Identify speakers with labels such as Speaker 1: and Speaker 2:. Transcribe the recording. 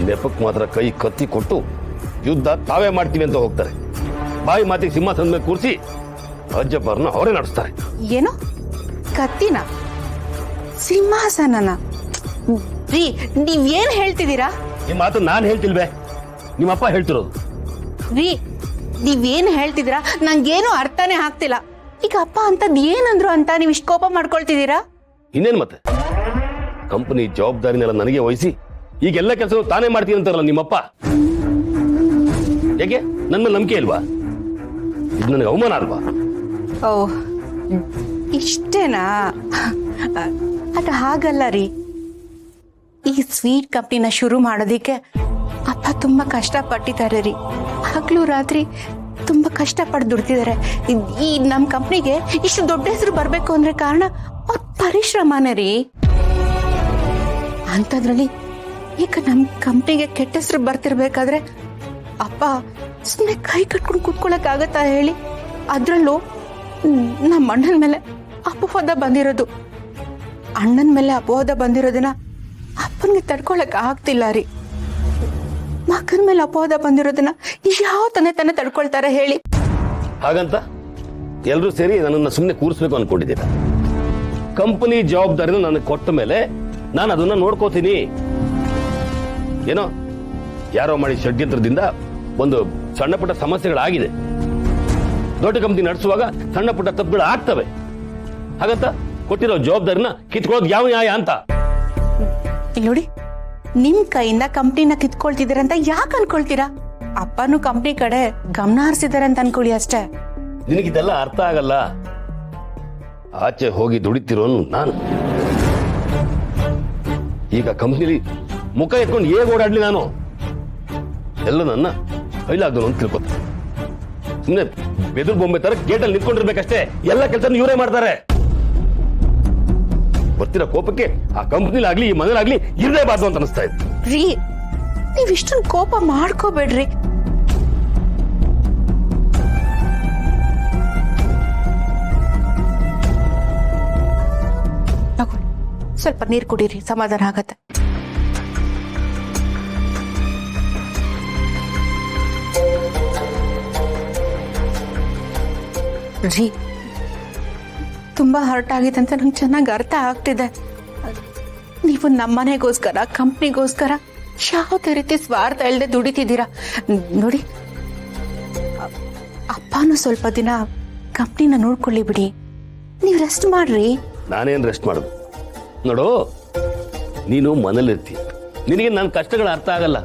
Speaker 1: ನೆಪಕ್ಕೆ ಮಾತ್ರ ಕೈ ಕತ್ತಿ ಕೊಟ್ಟು ಯುದ್ಧ ತಾವೇ ಮಾಡ್ತೀವಿ ಅಂತ ಹೋಗ್ತಾರೆ. ಬಾಯಿ ಮಾತಿಗೆ ಸಿಂಹಾಸನದ ಮೇಲೆ ಕೂರಿಸಿ ರಾಜ್ಯಭಾರನ ಅವರೇ ನಡೆಸ್ತಾರೆ.
Speaker 2: ಏನು ಕತ್ತಿನ ಸಿಂಹಾಸನನ? ರೀ ನೀವೇನ್ ಹೇಳ್ತಿದ್ದೀರಾ?
Speaker 1: ಈ ಮಾತು ನಾನು ಹೇಳ್ತಿಲ್ವೇ, ನಿಮ್ಮಪ್ಪ ಹೇಳ್ತಿರೋದು.
Speaker 2: ರೀ ನೀವೇನ್ ಹೇಳ್ತಿದ್ದೀರಾ? ನಂಗೇನು ಅರ್ಥನೇ ಆಗ್ತಿಲ್ಲ. ಈಗ ಅಪ್ಪ ಅಂತದ್ ಏನಂದ್ರು ಅಂತ ನೀವ್ ಇಷ್ಟ ಕೋಪ ಮಾಡ್ಕೊಳ್ತಿದ್ದೀರಾ?
Speaker 1: ಇನ್ನೇನ್ ಮತ್ತೆ, ಕಂಪನಿ ಜವಾಬ್ದಾರಿನೆಲ್ಲ ನನಗೆ ವಹಿಸಿ ಈಗೆಲ್ಲ ಕೆಲಸ ತಾನೇ ಮಾಡ್ತೀನಿ ಅಂತಾರಲ್ಲ ನಿಮ್ಮಪ್ಪ. ಯಾಕೆ ನನ್ನ ಮೇಲೆ ನಂಬಿಕೆ ಇಲ್ವಾ? ಇದು ನನಗೆ ಅವಮಾನ ಅಲ್ವಾ?
Speaker 2: ಓ ಇಷ್ಟೇನಾ? ಅದು ಹಾಗಲ್ಲ ರೀ. ಈ ಸ್ವೀಟ್ ಕಂಪ್ನಿನ ಶುರು ಮಾಡೋದಿಕ್ಕೆ ಅಪ್ಪ ತುಂಬಾ ಕಷ್ಟಪಟ್ಟಿದ್ದಾರೆ ರೀ. ಹಗಲು ರಾತ್ರಿ ತುಂಬಾ ಕಷ್ಟಪಟ್ಟು ದುಡ್ತಿದ್ದಾರೆ. ಈ ನಮ್ ಕಂಪ್ನಿಗೆ ಇಷ್ಟು ದೊಡ್ಡ ಹೆಸರು ಬರ್ಬೇಕು ಅಂದ್ರೆ ಕಾರಣ ಅವ್ರ ಪರಿಶ್ರಮನೇ ರೀ. ಅಂತದ್ರಲ್ಲಿ ಈಗ ನಮ್ ಕಂಪ್ನಿಗೆ ಕೆಟ್ಟ ಹೆಸರು ಬರ್ತಿರ್ಬೇಕಾದ್ರೆ ಅಪ್ಪ ಸುಮ್ಮನೆ ಕೈ ಕಟ್ಕೊಂಡು ಕೂತ್ಕೊಳಕ್ ಆಗತ್ತಾ ಹೇಳಿ? ಅದ್ರಲ್ಲೂ ನಮ್ಮ ಅಣ್ಣನ ಮೇಲೆ ಅಪವಾದ ಬಂದಿರೋದು. ಅಣ್ಣನ ಮೇಲೆ ಅಪವಾದ ಬಂದಿರೋದನ್ನ ಅಪ್ಪನಿಗೆ ತಡ್ಕೊಳಕ್ ಆಗ್ತಿಲ್ಲ ರೀ. ಮಗನ ಮೇಲೆ ಅಪವಾದ ಬಂದಿರೋದನ್ನ ಯಾವ ತಾನೇ ತಡ್ಕೊಳ್ತಾರೆ ಹೇಳಿ?
Speaker 1: ಹಾಗಂತ ಎಲ್ರೂ ಸೇರಿ ನನ್ನನ್ನು ಸುಮ್ಮನೆ ಕೂರಿಸ್ಬೇಕು ಅನ್ಕೊಂಡಿದ್ದೀರ? ಕಂಪನಿ ಜವಾಬ್ದಾರಿನ ನನಗೆ ಕೊಟ್ಟ ಮೇಲೆ ನಾನು ಅದನ್ನ ನೋಡ್ಕೋತೀನಿ. ಏನೋ ಯಾರೋ ಮಾಡಿ ಷಡ್ಯಂತ್ರದಿಂದ ಒಂದು ಸಣ್ಣ ಪುಟ್ಟ ಸಮಸ್ಯೆಗಳಾಗಿದೆ. ದೊಡ್ಡ ಕಂಪನಿ ನಡೆಸುವಾಗ ಸಣ್ಣ ಪುಟ್ಟ ತಪ್ಪುಗಳು ಆಗ್ತವೆ. ಹಾಗಂತ ಕೊಟ್ಟಿರೋ ಜವಾಬ್ದಾರಿನ ಕಿತ್ಕೊಳ್ಳೋದು ಯಾವ ನ್ಯಾಯ ಅಂತ?
Speaker 2: ನೋಡಿ, ನಿಮ್ ಕೈಯಿಂದ ಕಂಪ್ನಿನ ಕಿತ್ಕೊಳ್ತಿದ್ದೀರ ಅಂತ ಯಾಕೆ ಅನ್ಕೊಳ್ತೀರಾ? ಅಪ್ಪನು ಕಂಪ್ನಿ ಕಡೆ ಗಮನ ಹರಿಸಿದಾರೆ ಅಂತ ಅನ್ಕೊಳ್ಳಿ ಅಷ್ಟೇ.
Speaker 1: ನಿನಗಿದೆಲ್ಲ ಅರ್ಥ ಆಗಲ್ಲ. ಆಚೆ ಹೋಗಿ ದುಡಿತಿರೋನು ನಾನು. ಈಗ ಕಂಪ್ನಿಲಿ ಮುಖ ಎತ್ಕೊಂಡು ಹೇಗೆ ಓಡಾಡ್ಲಿ ನಾನು? ಎಲ್ಲ ನನ್ನ ಕೈಲಾಗ್ದನು ಅಂತ ತಿಳ್ಕೊತ ಸುಮ್ಮನೆ ಬೆದರು ಬೊಂಬೆ ತರ ಗೇಟಲ್ಲಿ ನಿಂತ್ಕೊಂಡಿರ್ಬೇಕಷ್ಟೇ. ಎಲ್ಲ ಕೆಲಸ ಇವರೇ ಮಾಡ್ತಾರೆ. ಬರ್ತಿರೋ ಕೋಪಕ್ಕೆ ಆ ಕಂಪ್ನಿಲಾಗ್ಲಿ ಈ ಮನೇಲಾಗ್ಲಿ ಇರಲೇಬಾರ್ದು ಅಂತ ಅನಿಸ್ತಾ ಇದೆ.
Speaker 2: ರೀ ನೀವ್ ಇಷ್ಟೊಂದು ಕೋಪ ಮಾಡ್ಕೋಬೇಡ್ರಿ. ಸ್ವಲ್ಪ ನೀರು ಕುಡೀರಿ, ಸಮಾಧಾನ ಆಗತ್ತೆ. ರೀ ತುಂಬಾ ಹರ್ಟ್ ಆಗಿದೆ ಅಂತ ನಂಗೆ ಚೆನ್ನಾಗಿ ಅರ್ಥ ಆಗ್ತಿದೆ. ನೀವು ನಮ್ಮನೆಗೋಸ್ಕರ ಕಂಪ್ನಿಗೋಸ್ಕರ ಯಾವುದೇ ರೀತಿ ಸ್ವಾರ್ಥ ಇಲ್ಲದೆ ದುಡಿತಿದ್ದೀರಾ. ನೋಡಿ, ಅಪ್ಪನೂ ಸ್ವಲ್ಪ ದಿನ ಕಂಪ್ನಿನ ನೋಡ್ಕೊಳ್ಳಿ ಬಿಡಿ. ನೀವು ರೆಸ್ಟ್ ಮಾಡ್ರಿ.
Speaker 1: ನಾನೇನ್ ರೆಸ್ಟ್ ಮಾಡೋದು? ನೋಡು, ನೀನು ಮನೇಲಿರ್ತೀಯ, ನಿನಗೆ ನನ್ನ ಕಷ್ಟಗಳು ಅರ್ಥ ಆಗಲ್ಲ.